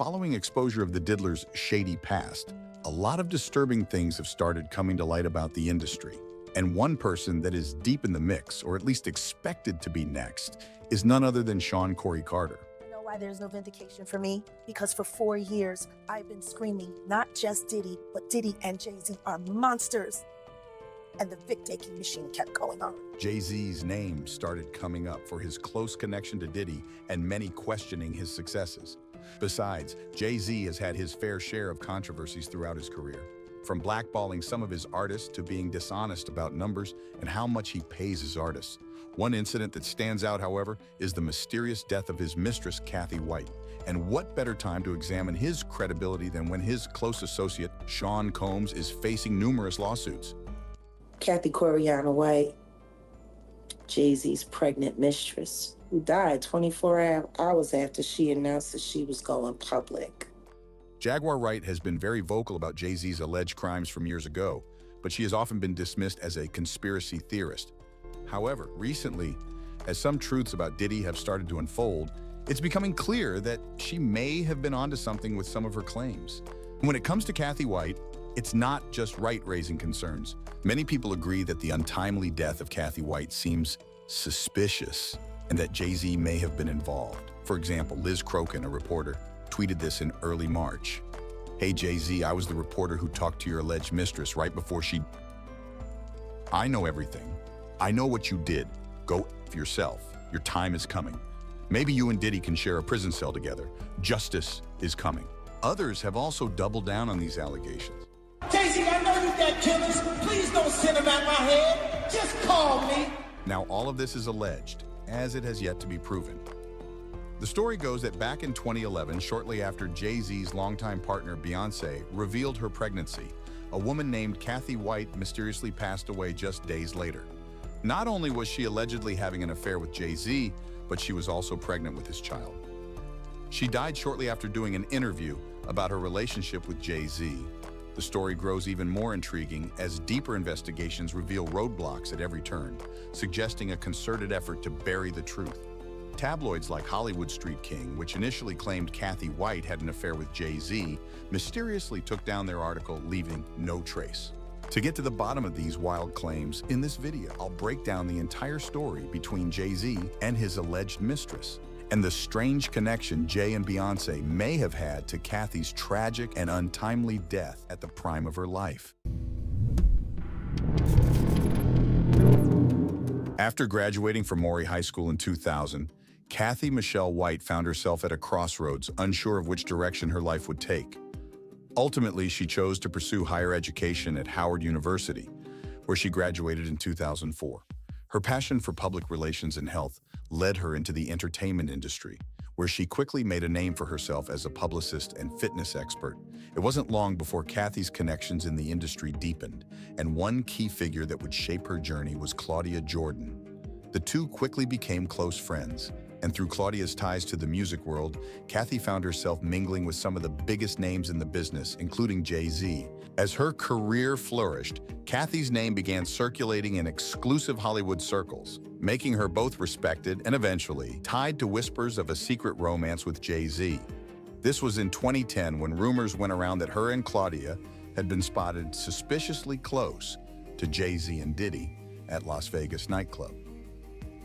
Following exposure of the Diddler's shady past, a lot of disturbing things have started coming to light about the industry. And one person that is deep in the mix, or at least expected to be next, is none other than Sean Corey Carter. You know why there's no vindication for me? Because for 4 years, I've been screaming, not just Diddy, but Diddy and Jay-Z are monsters. And the Vic-taking machine kept going on. Jay-Z's name started coming up for his close connection to Diddy and many questioning his successes. Besides, Jay-Z has had his fair share of controversies throughout his career, from blackballing some of his artists to being dishonest about numbers and how much he pays his artists. One incident that stands out, however, is the mysterious death of his mistress, Cathy White. And what better time to examine his credibility than when his close associate, Sean Combs, is facing numerous lawsuits. Cathy White, Jay-Z's pregnant mistress, who died 24 hours after she announced that she was going public. Jaguar Wright has been very vocal about Jay-Z's alleged crimes from years ago, but she has often been dismissed as a conspiracy theorist. However, recently, as some truths about Diddy have started to unfold, it's becoming clear that she may have been onto something with some of her claims. When it comes to Cathy White, it's not just Wright-raising concerns. Many people agree that the untimely death of Cathy White seems suspicious and that Jay-Z may have been involved. For example, Liz Crokin, a reporter, tweeted this in early March. "Hey Jay-Z, I was the reporter who talked to your alleged mistress right before she... I know everything. I know what you did. Go F yourself. Your time is coming. Maybe you and Diddy can share a prison cell together. Justice is coming." Others have also doubled down on these allegations. Jay-Z, I know you got killers. Please don't send them out my head. Just call me. Now, all of this is alleged, as it has yet to be proven. The story goes that back in 2011, shortly after Jay-Z's longtime partner Beyoncé revealed her pregnancy, a woman named Cathy White mysteriously passed away just days later. Not only was she allegedly having an affair with Jay-Z, but she was also pregnant with his child. She died shortly after doing an interview about her relationship with Jay-Z. The story grows even more intriguing as deeper investigations reveal roadblocks at every turn, suggesting a concerted effort to bury the truth. Tabloids like Hollywood Street King, which initially claimed Cathy White had an affair with Jay-Z, mysteriously took down their article, leaving no trace. To get to the bottom of these wild claims, in this video, I'll break down the entire story between Jay-Z and his alleged mistress, and the strange connection Jay and Beyoncé may have had to Cathy's tragic and untimely death at the prime of her life. After graduating from Maury High School in 2000, Cathy Michelle White found herself at a crossroads, unsure of which direction her life would take. Ultimately, she chose to pursue higher education at Howard University, where she graduated in 2004. Her passion for public relations and health led her into the entertainment industry, where she quickly made a name for herself as a publicist and fitness expert. It wasn't long before Cathy's connections in the industry deepened, and one key figure that would shape her journey was Claudia Jordan. The two quickly became close friends, and through Claudia's ties to the music world, Cathy found herself mingling with some of the biggest names in the business, including Jay-Z. As her career flourished, Cathy's name began circulating in exclusive Hollywood circles, making her both respected and eventually tied to whispers of a secret romance with Jay-Z. This was in 2010 when rumors went around that her and Claudia had been spotted suspiciously close to Jay-Z and Diddy at Las Vegas nightclub.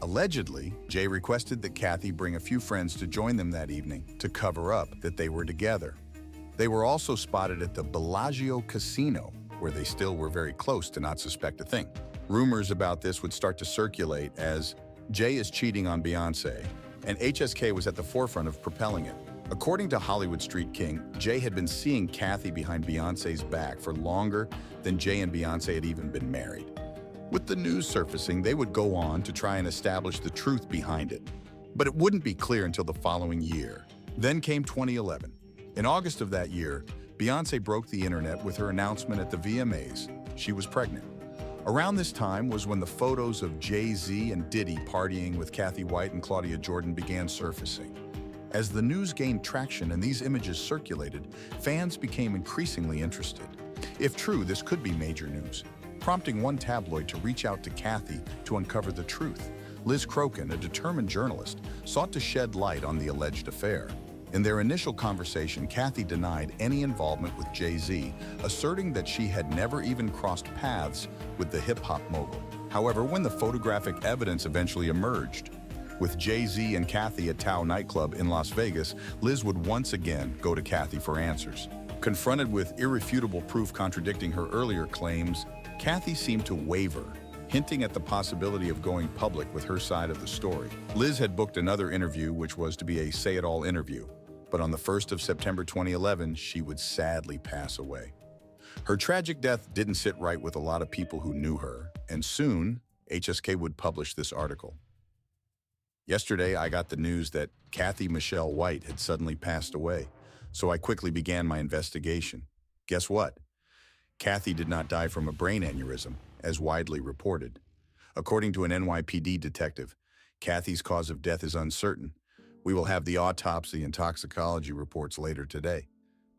Allegedly, Jay requested that Cathy bring a few friends to join them that evening to cover up that they were together. They were also spotted at the Bellagio Casino, where they still were very close to not suspect a thing. Rumors about this would start to circulate as Jay is cheating on Beyoncé, and HSK was at the forefront of propelling it. According to Hollywood Street King, Jay had been seeing Cathy behind Beyoncé's back for longer than Jay and Beyoncé had even been married. With the news surfacing, they would go on to try and establish the truth behind it. But it wouldn't be clear until the following year. Then came 2011. In August of that year, Beyoncé broke the internet with her announcement at the VMAs she was pregnant. Around this time was when the photos of Jay-Z and Diddy partying with Cathy White and Claudia Jordan began surfacing. As the news gained traction and these images circulated, fans became increasingly interested. If true, this could be major news, prompting one tabloid to reach out to Cathy to uncover the truth. Liz Crokin, a determined journalist, sought to shed light on the alleged affair. In their initial conversation, Cathy denied any involvement with Jay-Z, asserting that she had never even crossed paths with the hip-hop mogul. However, when the photographic evidence eventually emerged, with Jay-Z and Cathy at Tao nightclub in Las Vegas, Liz would once again go to Cathy for answers. Confronted with irrefutable proof contradicting her earlier claims, Cathy seemed to waver, hinting at the possibility of going public with her side of the story. Liz had booked another interview, which was to be a say-it-all interview, but on the 1st of September 2011, she would sadly pass away. Her tragic death didn't sit right with a lot of people who knew her, and soon, HSK would publish this article. Yesterday, I got the news that Cathy Michelle White had suddenly passed away, so I quickly began my investigation. Guess what? Cathy did not die from a brain aneurysm, as widely reported. According to an NYPD detective, Cathy's cause of death is uncertain. We will have the autopsy and toxicology reports later today.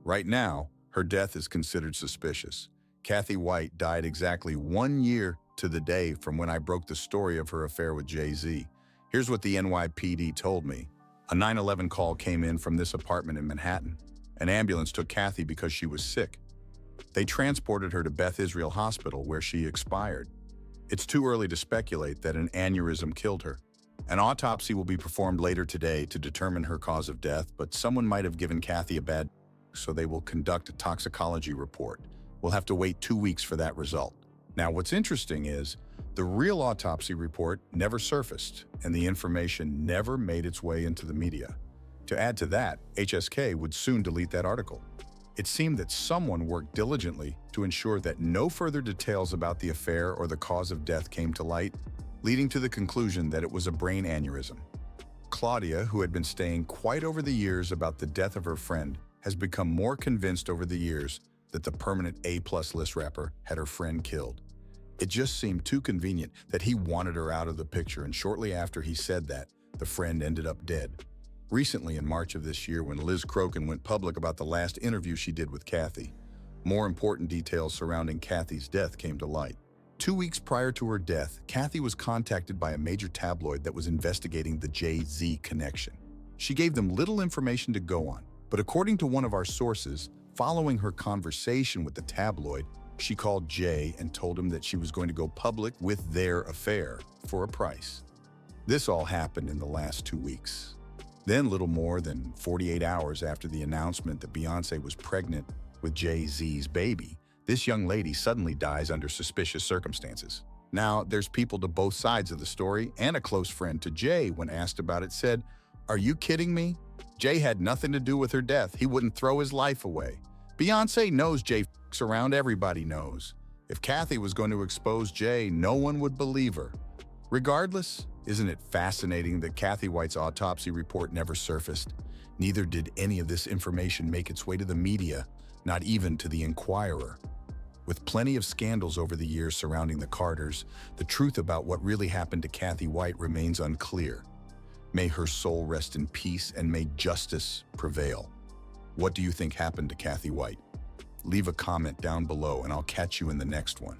Right now, her death is considered suspicious. Cathy White died exactly 1 year to the day from when I broke the story of her affair with Jay-Z. Here's what the NYPD told me. A 911 call came in from this apartment in Manhattan. An ambulance took Cathy because she was sick. They transported her to Beth Israel Hospital, where she expired. It's too early to speculate that an aneurysm killed her. An autopsy will be performed later today to determine her cause of death, but someone might have given Cathy a bad, so they will conduct a toxicology report. We'll have to wait 2 weeks for that result. Now, what's interesting is the real autopsy report never surfaced, and the information never made its way into the media. To add to that, HSK would soon delete that article. It seemed that someone worked diligently to ensure that no further details about the affair or the cause of death came to light, leading to the conclusion that it was a brain aneurysm. Claudia, who had been staying quite over the years about the death of her friend, has become more convinced over the years that the permanent A-plus list rapper had her friend killed. It just seemed too convenient that he wanted her out of the picture, and shortly after he said that, the friend ended up dead. Recently, in March of this year, when Liz Crokin went public about the last interview she did with Cathy, more important details surrounding Cathy's death came to light. 2 weeks prior to her death, Cathy was contacted by a major tabloid that was investigating the Jay-Z connection. She gave them little information to go on, but according to one of our sources, following her conversation with the tabloid, she called Jay and told him that she was going to go public with their affair for a price. This all happened in the last 2 weeks. Then, little more than 48 hours after the announcement that Beyoncé was pregnant with Jay-Z's baby, this young lady suddenly dies under suspicious circumstances. Now, there's people to both sides of the story, and a close friend to Jay, when asked about it, said, "Are you kidding me? Jay had nothing to do with her death. He wouldn't throw his life away. Beyoncé knows Jay f***s around, everybody knows. If Cathy was going to expose Jay, no one would believe her." Regardless, isn't it fascinating that Cathy White's autopsy report never surfaced? Neither did any of this information make its way to the media, not even to the Inquirer. With plenty of scandals over the years surrounding the Carters, the truth about what really happened to Cathy White remains unclear. May her soul rest in peace, and may justice prevail. What do you think happened to Cathy White? Leave a comment down below, and I'll catch you in the next one.